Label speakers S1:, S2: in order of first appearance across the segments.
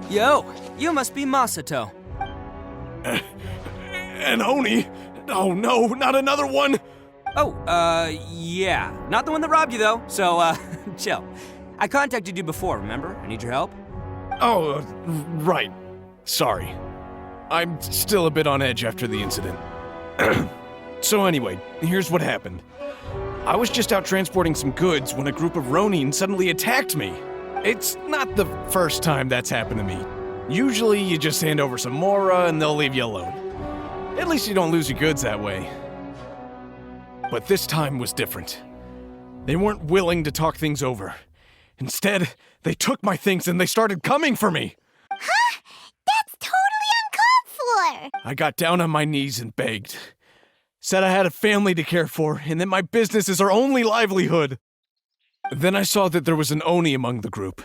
S1: Yo, you must be Masato.
S2: An Oni? Oh no, not another one!
S1: Oh, yeah. Not the one that robbed you, though, so, chill. I contacted you before, remember? I need your help.
S2: Oh, right. Sorry. I'm still a bit on edge after the incident. So anyway, here's what happened. I was just out transporting some goods when a group of Ronin suddenly attacked me. It's not the first time that's happened to me. Usually you just hand over some Mora and they'll leave you alone. At least you don't lose your goods that way. But this time was different. They weren't willing to talk things over. Instead, they took my things and they started coming for me.
S3: Huh? That's totally uncalled for!
S2: I got down on my knees and begged. Said I had a family to care for and that my business is our only livelihood. Then I saw that there was an Oni among the group.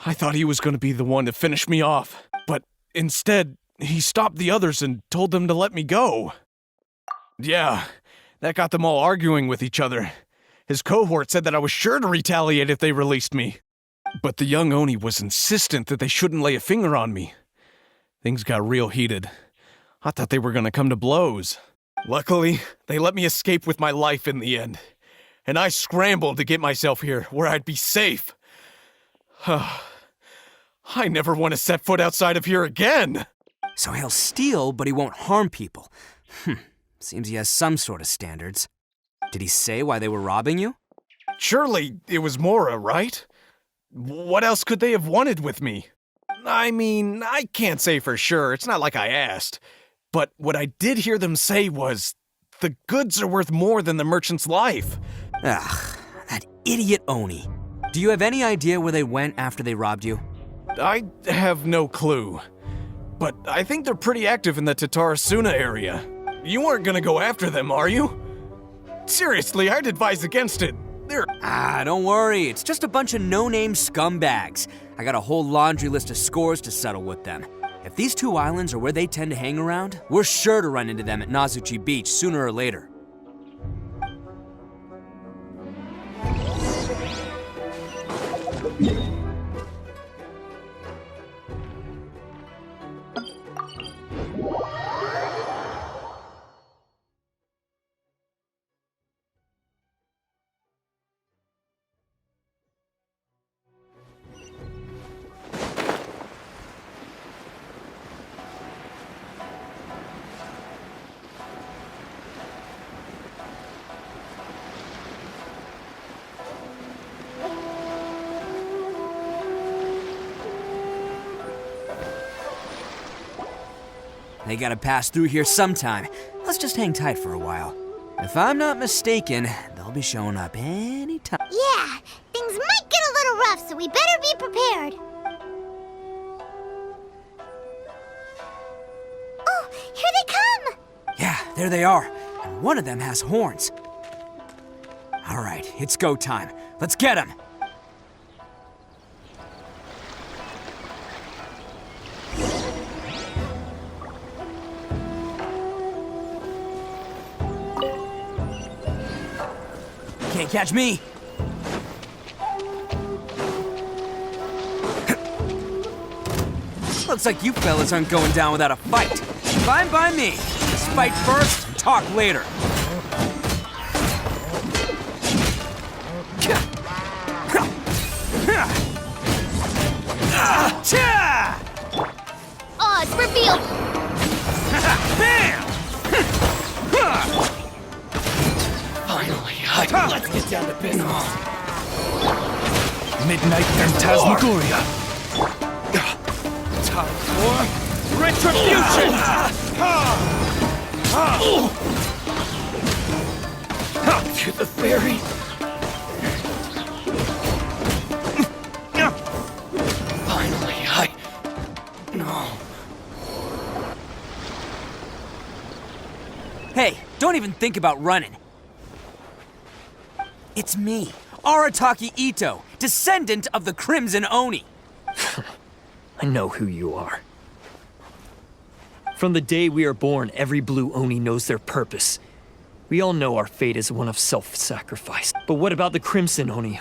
S2: I thought he was going to be the one to finish me off, but instead, he stopped the others and told them to let me go. Yeah, that got them all arguing with each other. His cohort said that I was sure to retaliate if they released me. But the young Oni was insistent that they shouldn't lay a finger on me. Things got real heated. I thought they were going to come to blows. Luckily, they let me escape with my life in the end. And I scrambled to get myself here, where I'd be safe. I never want to set foot outside of here again!
S1: So he'll steal, but he won't harm people. Seems he has some sort of standards. Did he say why they were robbing you?
S2: Surely it was Mora, right? What else could they have wanted with me? I mean, I can't say for sure, it's not like I asked. But what I did hear them say was, the goods are worth more than the merchant's life.
S1: Ugh, that idiot Oni. Do you have any idea where they went after they robbed you?
S2: I have no clue. But I think they're pretty active in the Tatarasuna area. You aren't gonna go after them, are you? Seriously, I'd advise against it.
S1: Don't worry. It's just a bunch of no-name scumbags. I got a whole laundry list of scores to settle with them. If these two islands are where they tend to hang around, we're sure to run into them at Nazuchi Beach sooner or later. They gotta pass through here sometime. Let's just hang tight for a while. If I'm not mistaken, they'll be showing up any time.
S3: Yeah, things might get a little rough, so we better be prepared. Oh, here they come!
S1: Yeah, there they are. And one of them has horns. All right, it's go time. Let's get them. Can't catch me. Looks like you fellas aren't going down without a fight. Fine by me. Let's fight first and talk later.
S3: Odds revealed!
S1: Bam!
S4: Finally, let's get down to business.
S5: Midnight Phantasmagoria.
S4: Time for
S5: Retribution!
S4: to the ferry. Finally, no.
S1: Hey, don't even think about running. It's me, Arataki Ito, descendant of the Crimson Oni.
S5: I know who you are. From the day we are born, every blue Oni knows their purpose. We all know our fate is one of self-sacrifice. But what about the Crimson Oni,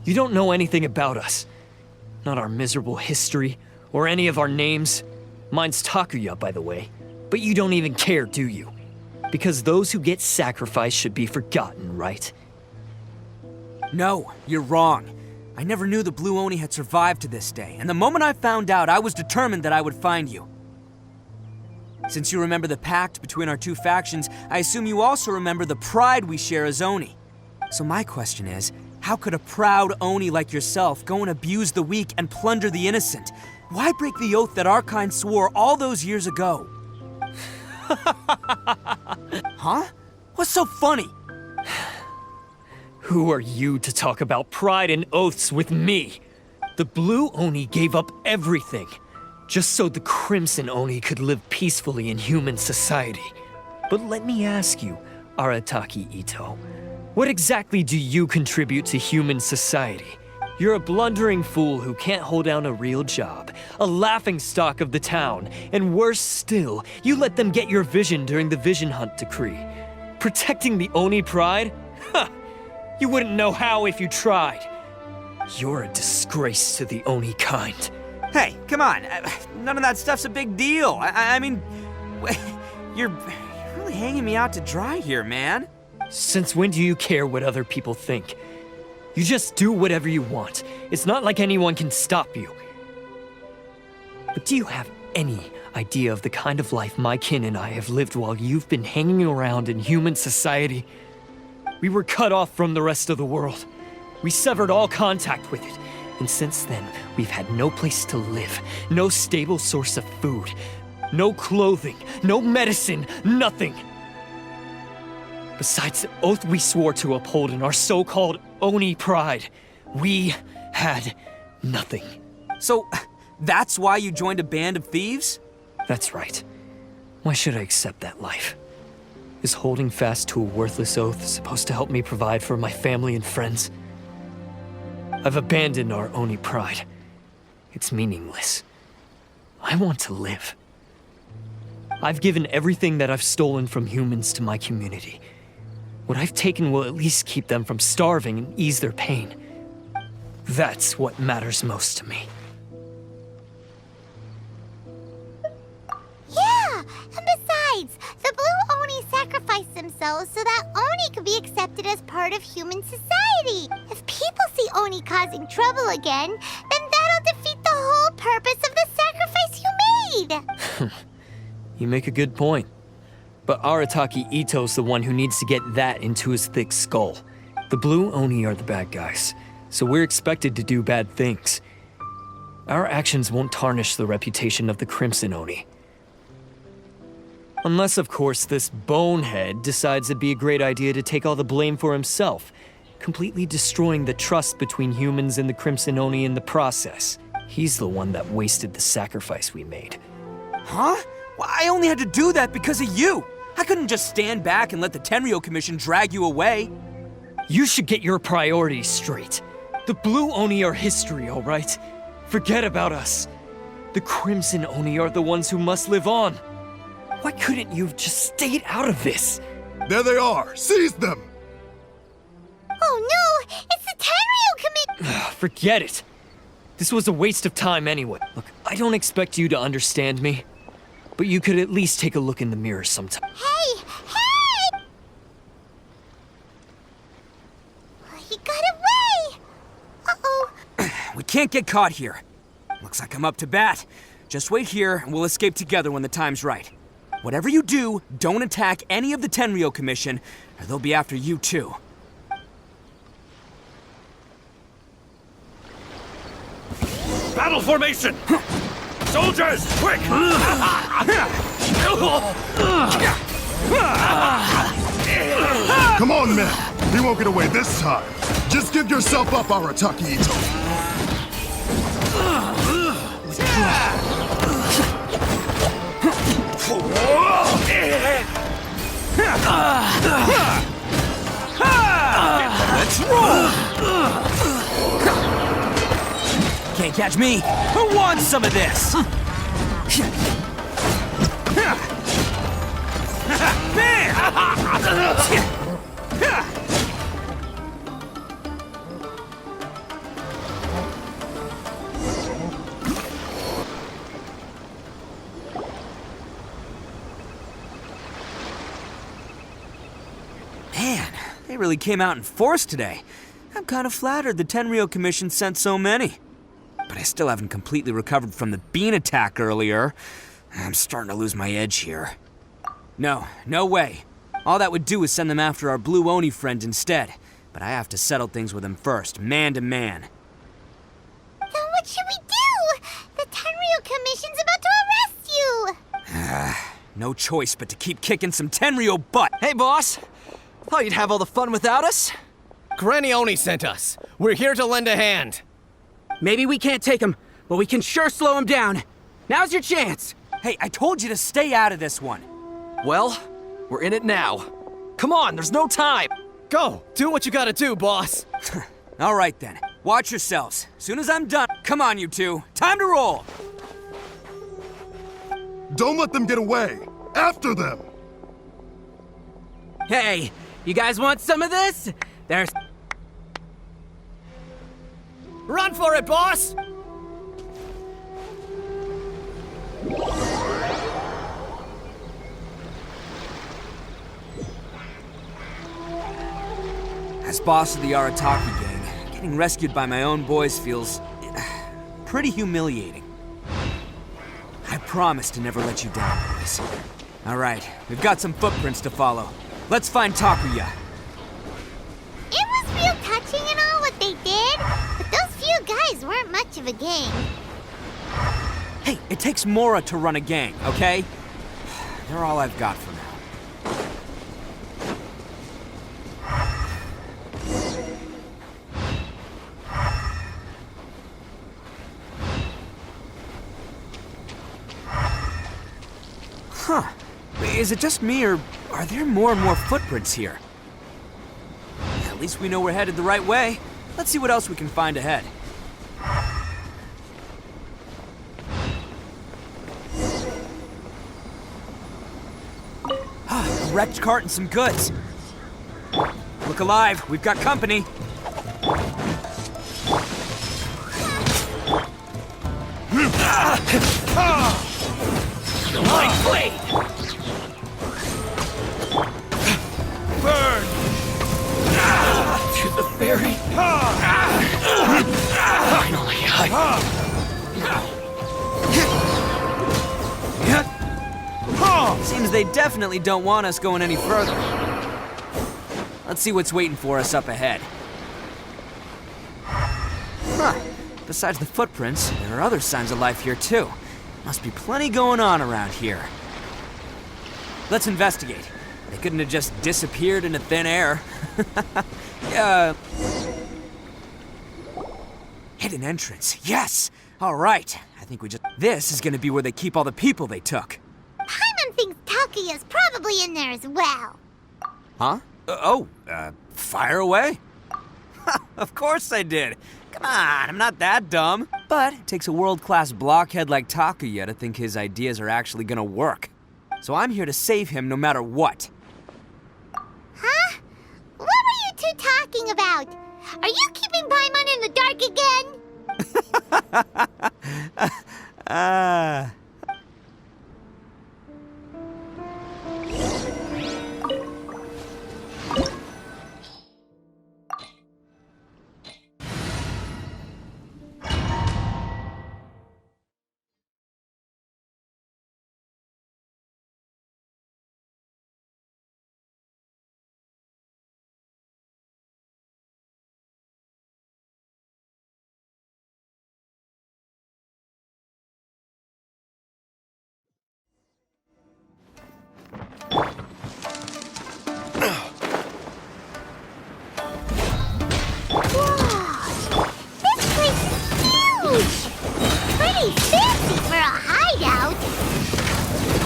S5: You don't know anything about us. Not our miserable history, or any of our names. Mine's Takuya, by the way. But you don't even care, do you? Because those who get sacrificed should be forgotten, right?
S1: No, you're wrong. I never knew the Blue Oni had survived to this day, and the moment I found out, I was determined that I would find you. Since you remember the pact between our two factions, I assume you also remember the pride we share as Oni. So my question is, how could a proud Oni like yourself go and abuse the weak and plunder the innocent? Why break the oath that our kind swore all those years ago? Huh? What's so funny?
S5: Who are you to talk about pride and oaths with me? The Blue Oni gave up everything, just so the Crimson Oni could live peacefully in human society. But let me ask you, Arataki Ito, what exactly do you contribute to human society? You're a blundering fool who can't hold down a real job, a laughingstock of the town, and worse still, you let them get your vision during the Vision Hunt decree. Protecting the Oni pride? Ha! You wouldn't know how if you tried. You're a disgrace to the Oni kind.
S1: Hey, come on. None of that stuff's a big deal. I mean, you're really hanging me out to dry here, man.
S5: Since when do you care what other people think? You just do whatever you want. It's not like anyone can stop you. But do you have any idea of the kind of life my kin and I have lived while you've been hanging around in human society? We were cut off from the rest of the world. We severed all contact with it. And since then, we've had no place to live, no stable source of food, no clothing, no medicine, nothing. Besides the oath we swore to uphold in our so-called Oni pride, we had nothing.
S1: So, that's why you joined a band of thieves?
S5: That's right. Why should I accept that life? Is holding fast to a worthless oath supposed to help me provide for my family and friends? I've abandoned our Oni pride. It's meaningless. I want to live. I've given everything that I've stolen from humans to my community. What I've taken will at least keep them from starving and ease their pain. That's what matters most to me.
S3: Yeah, and besides, the Blue Oni sacrificed themselves so that Oni could be accepted as part of human society. If people see Oni causing trouble again, then that'll defeat the whole purpose of the sacrifice you made.
S5: You make a good point. But Arataki Ito's the one who needs to get that into his thick skull. The Blue Oni are the bad guys, so we're expected to do bad things. Our actions won't tarnish the reputation of the Crimson Oni. Unless, of course, this bonehead decides it'd be a great idea to take all the blame for himself, completely destroying the trust between humans and the Crimson Oni in the process. He's the one that wasted the sacrifice we made.
S1: Huh? Well, I only had to do that because of you. I couldn't just stand back and let the Tenryou Commission drag you away.
S5: You should get your priorities straight. The Blue Oni are history, all right? Forget about us. The Crimson Oni are the ones who must live on. Why couldn't you have just stayed out of this?
S6: There they are! Seize them!
S3: Oh no, it's the Tenryou Committee!
S5: Forget it. This was a waste of time anyway. Look, I don't expect you to understand me, but you could at least take a look in the mirror sometime.
S3: Hey! Hey! He got away! Uh-oh.
S1: We can't get caught here. Looks like I'm up to bat. Just wait here and we'll escape together when the time's right. Whatever you do, don't attack any of the Tenryou Commission, or they'll be after you too.
S2: Battle formation! Soldiers, quick!
S6: Come on, men! He won't get away this time! Just give yourself up, Arataki Ito!
S1: Let's roll! Can't catch me! Who wants some of this? They really came out in force today. I'm kind of flattered the Tenryou Commission sent so many. But I still haven't completely recovered from the bean attack earlier. I'm starting to lose my edge here. No way. All that would do is send them after our blue Oni friend instead. But I have to settle things with him first, man to man.
S3: Then what should we do? The Tenryou Commission's about to arrest you!
S1: No choice but to keep kicking some Tenryou butt.
S4: Hey, boss. Thought you'd have all the fun without us?
S7: Granny Oni sent us. We're here to lend a hand.
S8: Maybe we can't take him, but we can sure slow him down. Now's your chance.
S1: Hey, I told you to stay out of this one.
S4: Well, we're in it now. Come on, there's no time.
S7: Go, do what you gotta do, boss.
S1: All right then, watch yourselves. Soon as I'm done, come on you two, time to roll.
S6: Don't let them get away. After them.
S8: Hey, you guys want some of this? There's...
S7: Run for it, boss!
S1: As boss of the Arataki gang, getting rescued by my own boys feels pretty humiliating. I promise to never let you down, boys. All right, we've got some footprints to follow. Let's find Takuya.
S3: It was real touching and all what they did, but those few guys weren't much of a gang.
S1: Hey, it takes Mora to run a gang, okay? They're all I've got for now. Huh. Is it just me, or are there more and more footprints here? At least we know we're headed the right way. Let's see what else we can find ahead. A wrecked cart and some goods. Look alive, we've got company.
S4: Light blade!
S7: Burn!
S4: To the ferry. Finally,
S1: Seems they definitely don't want us going any further. Let's see what's waiting for us up ahead. Huh. Besides the footprints, there are other signs of life here too. Must be plenty going on around here. Let's investigate. They couldn't have just disappeared into thin air. Hidden entrance. Yes! All right. I think we just... This is gonna be where they keep all the people they took.
S3: Paimon thinks Takuya's probably in there as well.
S1: Huh? Fire away? Of course I did. Come on, I'm not that dumb. But it takes a world-class blockhead like Takuya to think his ideas are actually gonna work. So I'm here to save him no matter what.
S3: Huh? What were you two talking about? Are you keeping Paimon in the dark again?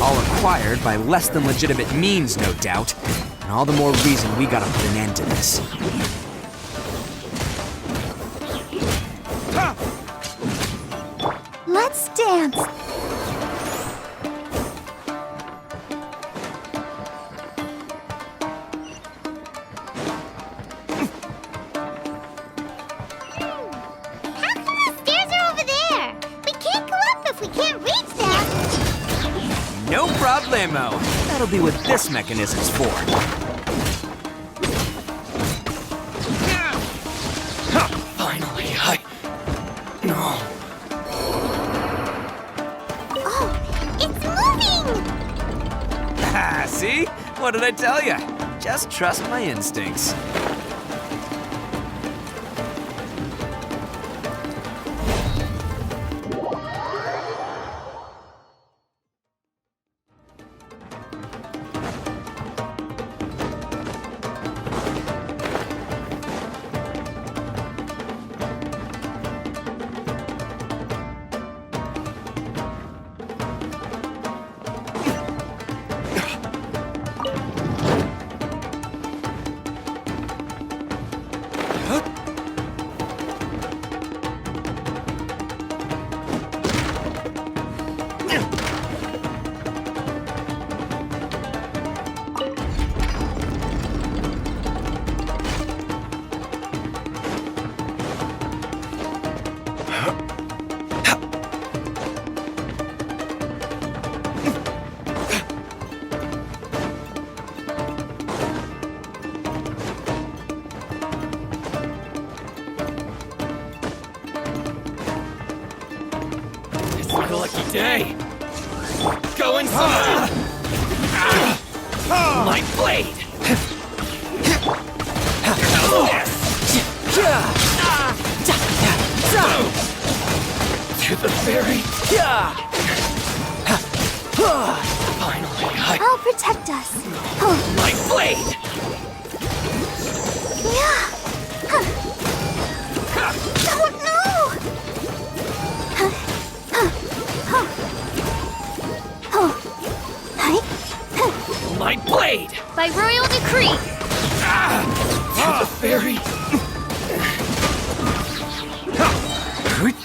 S3: All acquired by less than legitimate means, no doubt. And all the more reason we gotta put an end to this. Let's dance. How come the stairs are over there? We can't go up if we can't reach them.
S1: No problemo. That'll be what this mechanism's for. See? What did I tell you? Just trust my instincts.
S4: What a lucky day! Go inside! My blade! To the ferry! Finally,
S3: I'll protect us.
S4: my blade!
S3: Oh no!
S4: My blade!
S3: By royal decree.
S4: To the ferry!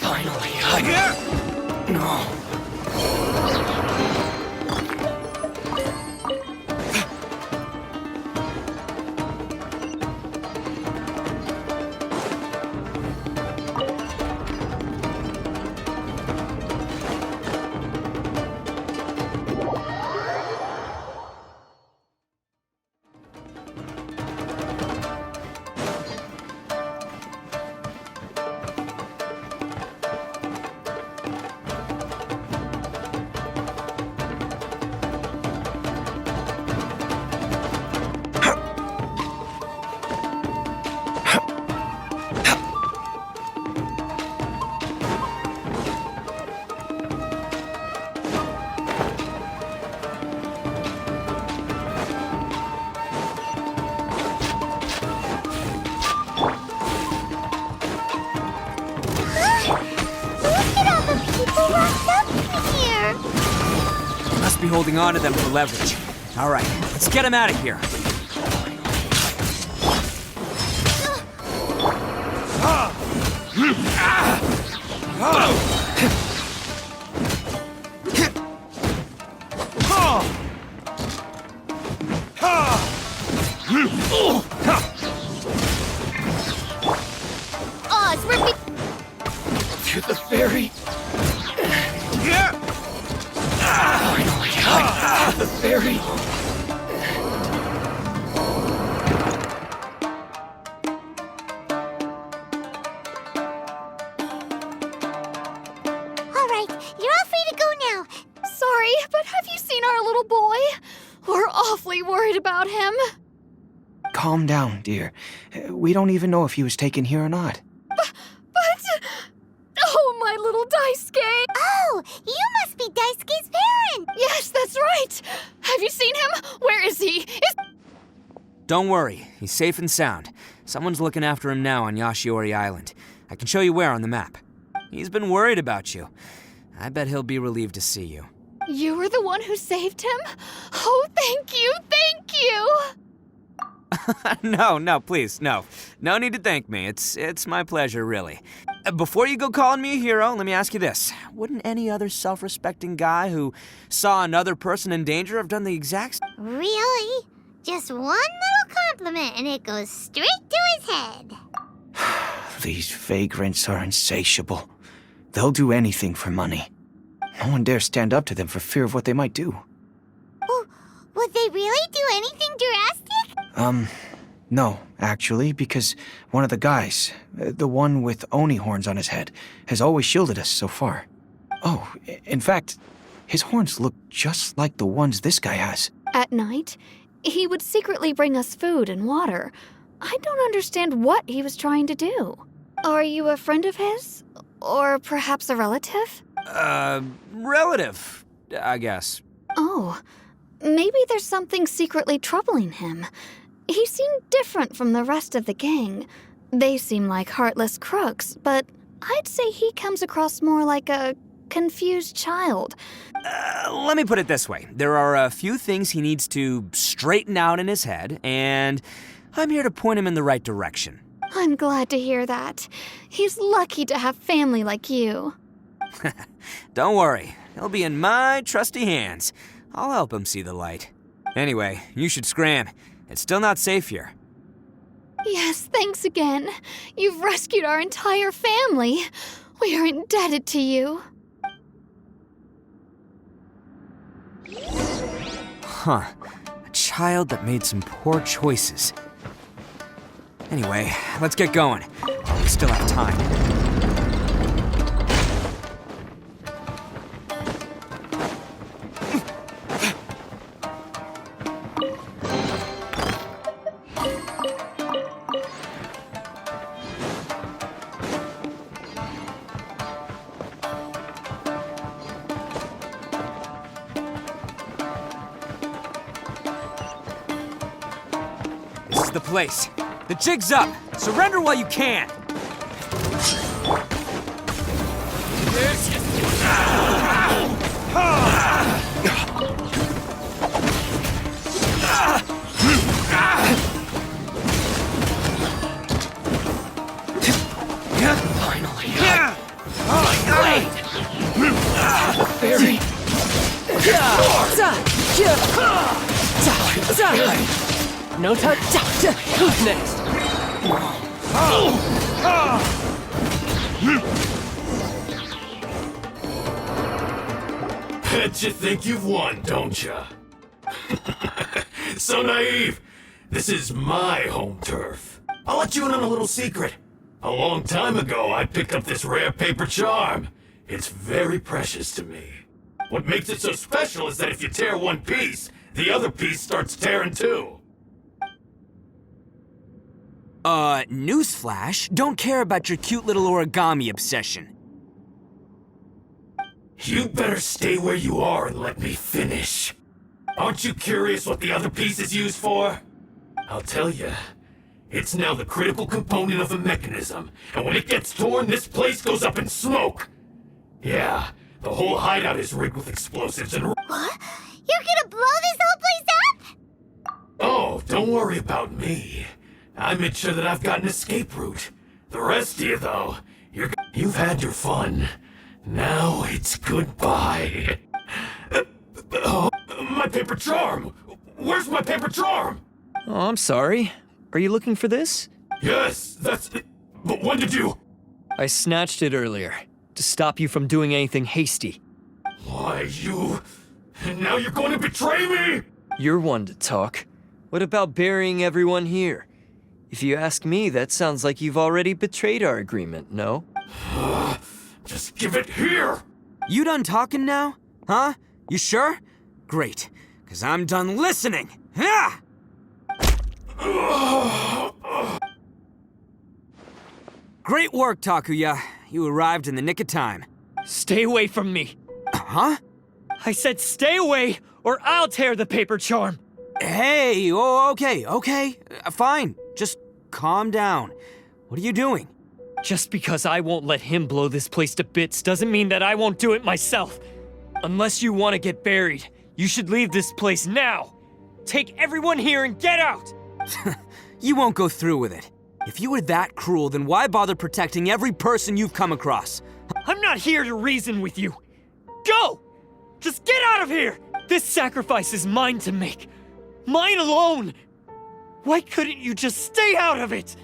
S4: Finally, No.
S1: Must be holding on to them for leverage. All right, let's get him out of here.
S4: To the ferry! Finally, to the ferry!
S3: All right, you're all free to go now.
S9: Sorry, but have you seen our little boy? We're awfully worried about him.
S10: Calm down, dear. We don't even know if he was taken here or not.
S9: But... Oh, my little Daisuke!
S3: Oh, you must be Daisuke's parent.
S9: Yes, that's right! Have you seen him? Where is he?
S1: Don't worry, he's safe and sound. Someone's looking after him now on Yashiori Island. I can show you where on the map. He's been worried about you. I bet he'll be relieved to see you.
S9: You were the one who saved him? Oh, thank you, thank you!
S1: No, please, no. No need to thank me. It's my pleasure, really. Before you go calling me a hero, let me ask you this. Wouldn't any other self-respecting guy who saw another person in danger have done the exact...
S3: Really? Just one little compliment and it goes straight to his head.
S10: These vagrants are insatiable. They'll do anything for money. No one dares stand up to them for fear of what they might do.
S3: Oh, would they really do anything drastic?
S10: No, actually, because one of the guys, the one with Oni horns on his head, has always shielded us so far. Oh, in fact, his horns look just like the ones this guy has.
S9: At night, he would secretly bring us food and water. I don't understand what he was trying to do. Are you a friend of his? Or perhaps a relative?
S1: Relative, I guess.
S9: Oh, maybe there's something secretly troubling him. He seemed different from the rest of the gang. They seem like heartless crooks, but I'd say he comes across more like a confused child.
S1: Let me put it this way. There are a few things he needs to straighten out in his head, and I'm here to point him in the right direction.
S9: I'm glad to hear that. He's lucky to have family like you.
S1: Don't worry, he'll be in my trusty hands. I'll help him see the light. Anyway, you should scram. It's still not safe here.
S9: Yes, thanks again. You've rescued our entire family. We are indebted to you.
S1: Huh. A child that made some poor choices. Anyway, let's get going. We still have time. This is the place. The jig's up! Surrender while you can!
S4: Finally. Very.
S8: No touch. Who's next?
S11: Bet you think you've won, don't ya? So naive. This is my home turf. I'll let you in on a little secret. A long time ago, I picked up this rare paper charm. It's very precious to me. What makes it so special is that if you tear one piece, the other piece starts tearing too.
S1: Newsflash, don't care about your cute little origami obsession.
S11: You better stay where you are and let me finish. Aren't you curious what the other piece is used for? I'll tell you. It's now the critical component of the mechanism, and when it gets torn, this place goes up in smoke. Yeah, the whole hideout is rigged with explosives and...
S3: What? You're gonna blow this whole place up?
S11: Oh, don't worry about me. I made sure that I've got an escape route. The rest of you, though, you've had your fun. Now it's goodbye. Oh, my paper charm! Where's my paper charm?
S5: Oh, I'm sorry. Are you looking for this?
S11: Yes, that's it. But when did you...
S5: I snatched it earlier, to stop you from doing anything hasty.
S11: Why, you... And now you're going to betray me?
S5: You're one to talk. What about burying everyone here? If you ask me, that sounds like you've already betrayed our agreement, no?
S11: Just give it here!
S1: You done talking now? Huh? You sure? Great, because I'm done listening. Ha! Great work, Takuya. You arrived in the nick of time.
S5: Stay away from me.
S1: Huh?
S5: I said stay away, or I'll tear the paper charm.
S1: Hey, oh, okay. Fine. Just calm down. What are you doing?
S5: Just because I won't let him blow this place to bits doesn't mean that I won't do it myself. Unless you want to get buried, you should leave this place now. Take everyone here and get out!
S1: You won't go through with it. If you were that cruel, then why bother protecting every person you've come across?
S5: I'm not here to reason with you. Go! Just get out of here! This sacrifice is mine to make. Mine alone! Why couldn't you just stay out of it?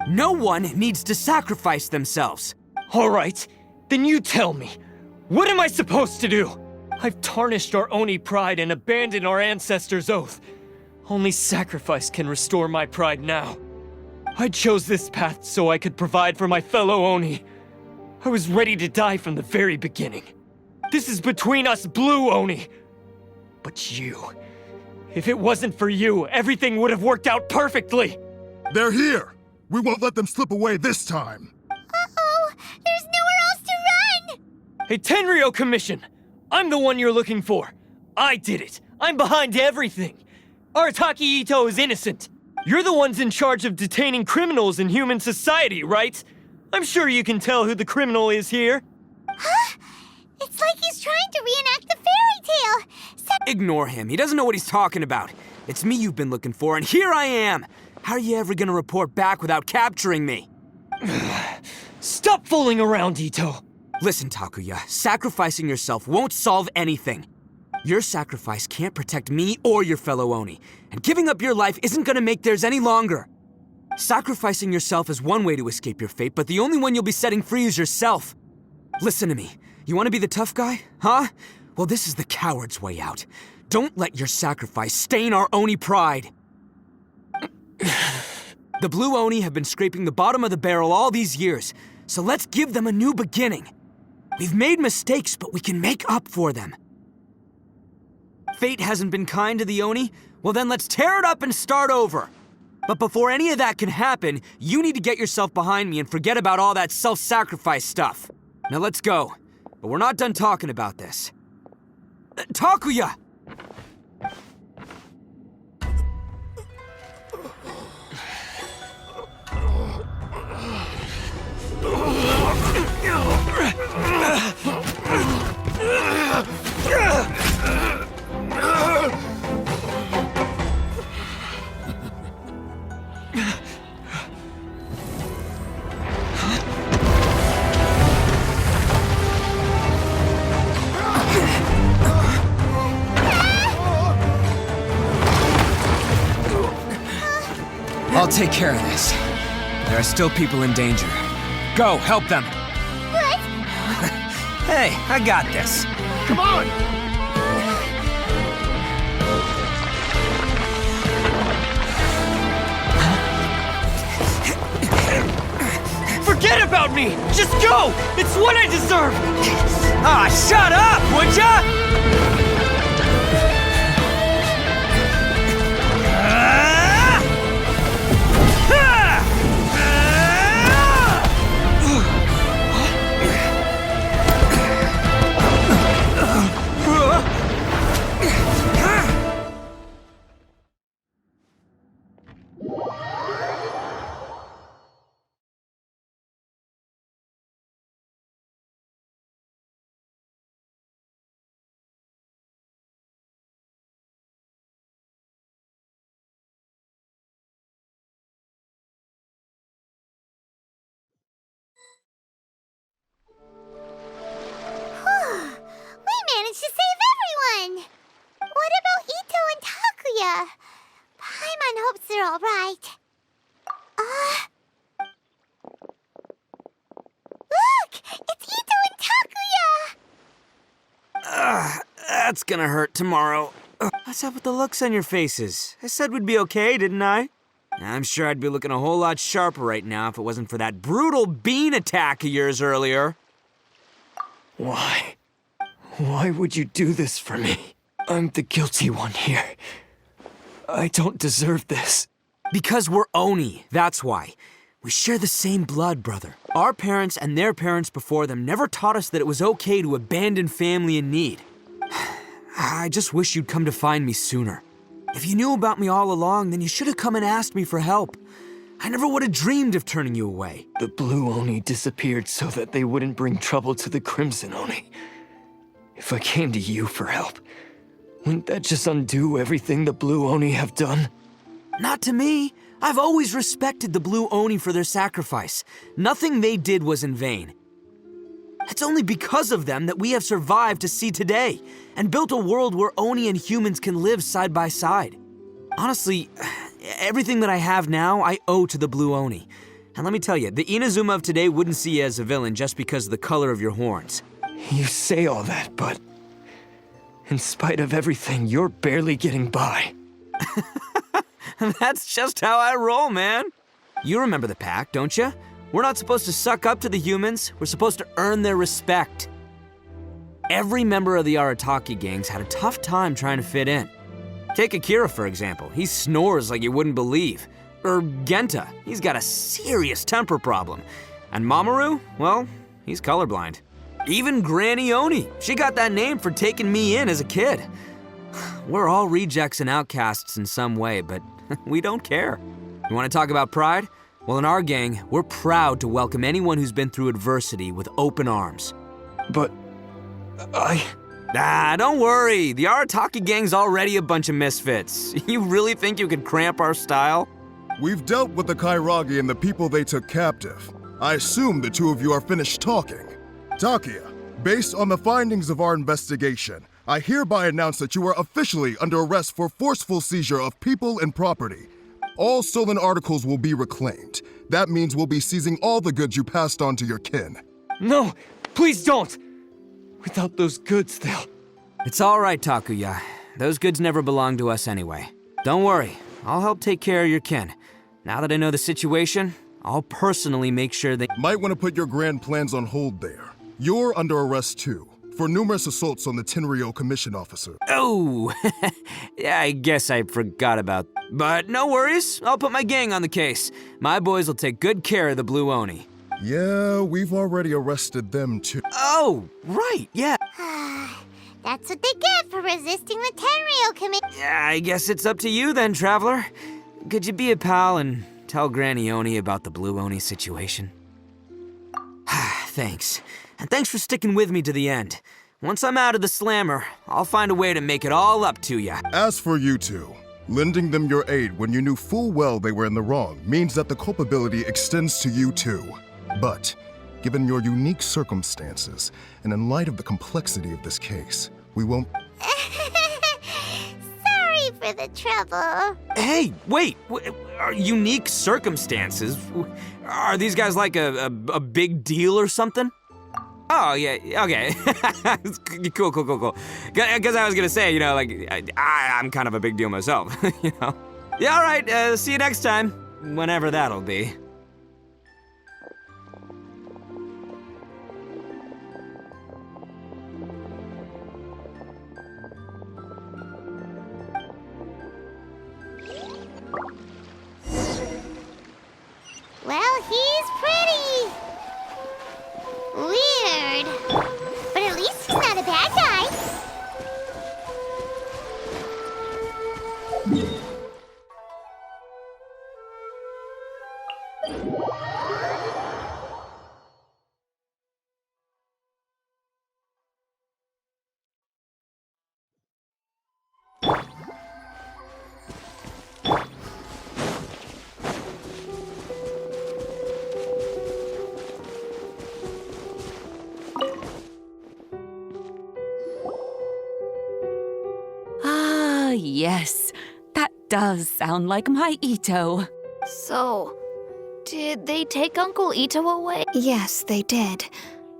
S1: No one needs to sacrifice themselves.
S5: All right, then you tell me. What am I supposed to do? I've tarnished our Oni pride and abandoned our ancestors' oath. Only sacrifice can restore my pride now. I chose this path so I could provide for my fellow Oni. I was ready to die from the very beginning. This is between us Blue Oni. But If it wasn't for you, everything would have worked out perfectly!
S6: They're here! We won't let them slip away this time!
S3: Uh-oh! There's nowhere else to run!
S5: Hey, Tenryo Commission! I'm the one you're looking for! I did it! I'm behind everything! Arataki Ito is innocent! You're the ones in charge of detaining criminals in human society, right? I'm sure you can tell who the criminal is here.
S3: Huh? It's like he's trying to reenact the fairy tale!
S1: Ignore him. He doesn't know what he's talking about. It's me you've been looking for, and here I am! How are you ever gonna report back without capturing me?
S5: Stop fooling around, Ito!
S1: Listen, Takuya, sacrificing yourself won't solve anything. Your sacrifice can't protect me or your fellow Oni, and giving up your life isn't gonna make theirs any longer. Sacrificing yourself is one way to escape your fate, but the only one you'll be setting free is yourself. Listen to me. You wanna be the tough guy, huh? Well, this is the coward's way out. Don't let your sacrifice stain our Oni pride. The Blue Oni have been scraping the bottom of the barrel all these years, so let's give them a new beginning. We've made mistakes, but we can make up for them. Fate hasn't been kind to the Oni? Well then let's tear it up and start over. But before any of that can happen, you need to get yourself behind me and forget about all that self-sacrifice stuff. Now let's go. But we're not done talking about this. Takuya! I'll take care of this. There are still people in danger. Go, help them.
S3: What?
S1: Hey, I got this.
S6: Come on!
S5: Forget about me! Just go! It's what I deserve!
S1: Ah, shut up, would ya?
S3: We managed to save everyone! What about Ito and Takuya? Paimon hopes they're alright. Look! It's Ito and Takuya!
S1: That's gonna hurt tomorrow. What's up with the looks on your faces? I said we'd be okay, didn't I? I'm sure I'd be looking a whole lot sharper right now if it wasn't for that brutal bean attack of yours earlier.
S5: Why? Why would you do this for me? I'm the guilty one here. I don't deserve this.
S1: Because we're Oni, that's why. We share the same blood, brother. Our parents and their parents before them never taught us that it was okay to abandon family in need. I just wish you'd come to find me sooner. If you knew about me all along, then you should have come and asked me for help. I never would have dreamed of turning you away.
S5: The Blue Oni disappeared so that they wouldn't bring trouble to the Crimson Oni. If I came to you for help, wouldn't that just undo everything the Blue Oni have done?
S1: Not to me. I've always respected the Blue Oni for their sacrifice. Nothing they did was in vain. It's only because of them that we have survived to see today, and built a world where Oni and humans can live side by side. Honestly, everything that I have now, I owe to the Blue Oni. And let me tell you, the Inazuma of today wouldn't see you as a villain just because of the color of your horns.
S5: You say all that, but in spite of everything, you're barely getting by.
S1: That's just how I roll, man. You remember the pact, don't you? We're not supposed to suck up to the humans. We're supposed to earn their respect. Every member of the Arataki gangs had a tough time trying to fit in. Take Akira, for example. He snores like you wouldn't believe. Or Genta. He's got a serious temper problem. And Mamoru, well, he's colorblind. Even Granny Oni. She got that name for taking me in as a kid. We're all rejects and outcasts in some way, but we don't care. You want to talk about pride? Well, in our gang, we're proud to welcome anyone who's been through adversity with open arms.
S10: But
S1: Don't worry. The Arataki gang's already a bunch of misfits. You really think you could cramp our style?
S6: We've dealt with the Kairagi and the people they took captive. I assume the two of you are finished talking. Takia, based on the findings of our investigation, I hereby announce that you are officially under arrest for forceful seizure of people and property. All stolen articles will be reclaimed. That means we'll be seizing all the goods you passed on to your kin.
S5: No, please don't! Without those goods, they'll...
S1: It's all right, Takuya. Those goods never belonged to us anyway. Don't worry. I'll help take care of your kin. Now that I know the situation, I'll personally make sure they...
S6: Might want to put your grand plans on hold there. You're under arrest too, for numerous assaults on the Tenryou Commission officer.
S1: Oh, yeah, I guess I forgot about... But no worries, I'll put my gang on the case. My boys will take good care of the Blue Oni.
S6: Yeah, we've already arrested them too.
S1: Oh, right, yeah.
S3: That's what they get for resisting the Tenryou Commission.
S1: Yeah, I guess it's up to you then, Traveler. Could you be a pal and tell Granny Oni about the Blue Oni situation? Thanks. And thanks for sticking with me to the end. Once I'm out of the slammer, I'll find a way to make it all up to ya.
S6: As for you two, lending them your aid when you knew full well they were in the wrong means that the culpability extends to you too. But, given your unique circumstances, and in light of the complexity of this case, we won't...
S3: Sorry for the trouble.
S1: Hey, wait, unique circumstances? Are these guys like a big deal or something? Oh, yeah, okay. Cool. Because I was gonna say, I'm kind of a big deal myself, you know? Yeah, all right, see you next time, whenever that'll be.
S3: Well, he's pretty. Weird. But at least he's not a bad guy.
S12: Yes, that does sound like my Ito.
S9: So, did they take Uncle Ito away? Yes, they did.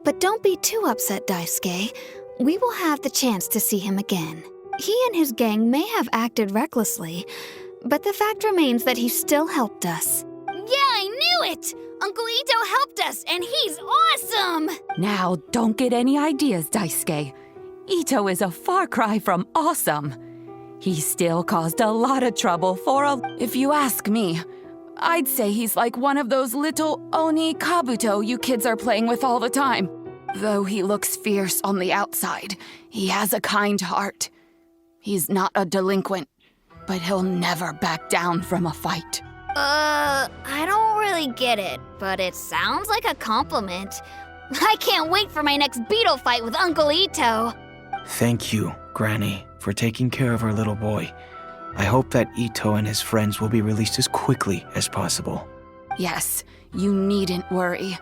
S9: But don't be too upset, Daisuke. We will have the chance to see him again. He and his gang may have acted recklessly, but the fact remains that he still helped us. Yeah, I knew it! Uncle Ito helped us, and he's awesome!
S12: Now, don't get any ideas, Daisuke. Ito is a far cry from awesome. He still caused a lot of trouble if you ask me. I'd say he's like one of those little Oni Kabuto you kids are playing with all the time. Though he looks fierce on the outside, he has a kind heart. He's not a delinquent, but he'll never back down from a fight.
S9: I don't really get it, but it sounds like a compliment. I can't wait for my next beetle fight with Uncle Ito.
S10: Thank you, Granny, for taking care of our little boy. I hope that Ito and his friends will be released as quickly as possible.
S12: Yes, you needn't worry.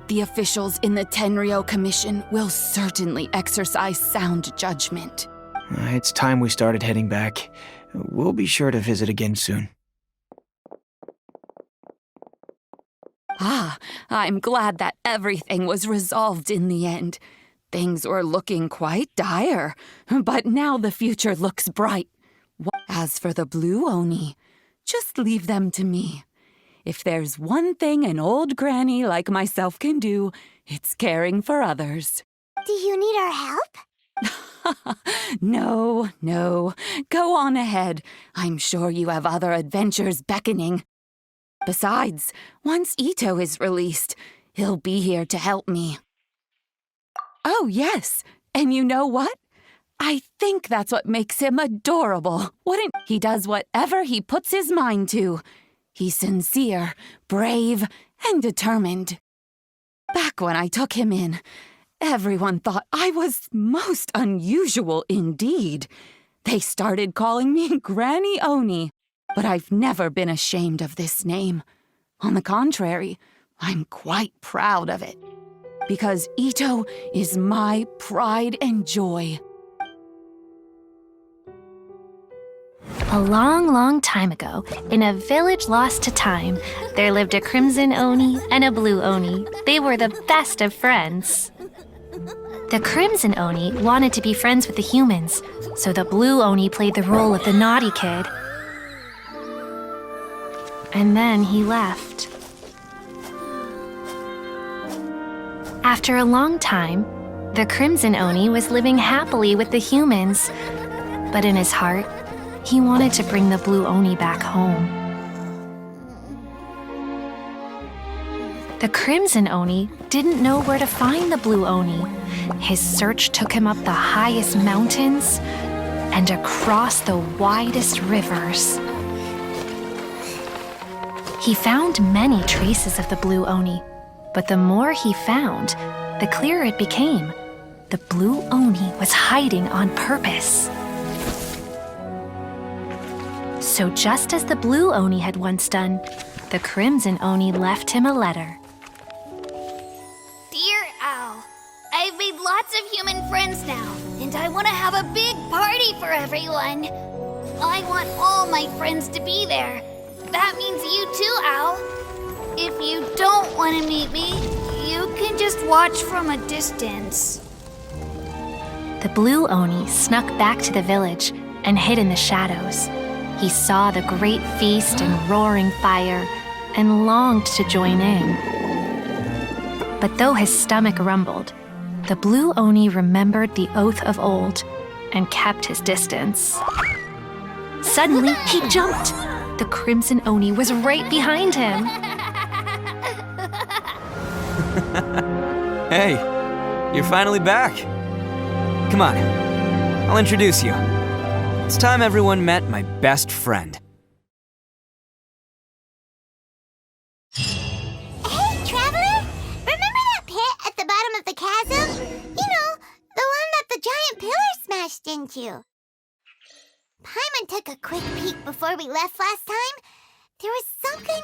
S12: The officials in the Tenryou Commission will certainly exercise sound judgment.
S10: It's time we started heading back. We'll be sure to visit again soon.
S12: I'm glad that everything was resolved in the end. Things were looking quite dire, but now the future looks bright. As for the Blue Oni, just leave them to me. If there's one thing an old granny like myself can do, it's caring for others.
S3: Do you need our help?
S12: No, no. Go on ahead. I'm sure you have other adventures beckoning. Besides, once Ito is released, he'll be here to help me. Oh, yes. And you know what? I think that's what makes him adorable. He does whatever he puts his mind to. He's sincere, brave, and determined. Back when I took him in, everyone thought I was most unusual indeed. They started calling me Granny Oni, but I've never been ashamed of this name. On the contrary, I'm quite proud of it. Because Ito is my pride and joy.
S13: A long, long time ago, in a village lost to time, there lived a crimson Oni and a blue Oni. They were the best of friends. The crimson Oni wanted to be friends with the humans, so the blue Oni played the role of the naughty kid. And then he left. After a long time, the crimson Oni was living happily with the humans, but in his heart, he wanted to bring the blue Oni back home. The crimson Oni didn't know where to find the blue Oni. His search took him up the highest mountains and across the widest rivers. He found many traces of the blue Oni, but the more he found, the clearer it became. The blue Oni was hiding on purpose. So just as the blue Oni had once done, the crimson Oni left him a letter.
S3: Dear Owl, I've made lots of human friends now, and I want to have a big party for everyone. I want all my friends to be there. That means you too, Owl. If you don't want to meet me, you can just watch from a distance.
S13: The blue Oni snuck back to the village and hid in the shadows. He saw the great feast and roaring fire and longed to join in. But though his stomach rumbled, the blue Oni remembered the oath of old and kept his distance. Suddenly, he jumped. The crimson Oni was right behind him.
S1: Hey, you're finally back. Come on, I'll introduce you. It's time everyone met my best friend.
S3: Hey, Traveler! Remember that pit at the bottom of the chasm? You know, the one that the giant pillar smashed into. Paimon took a quick peek before we left last time. There was some kind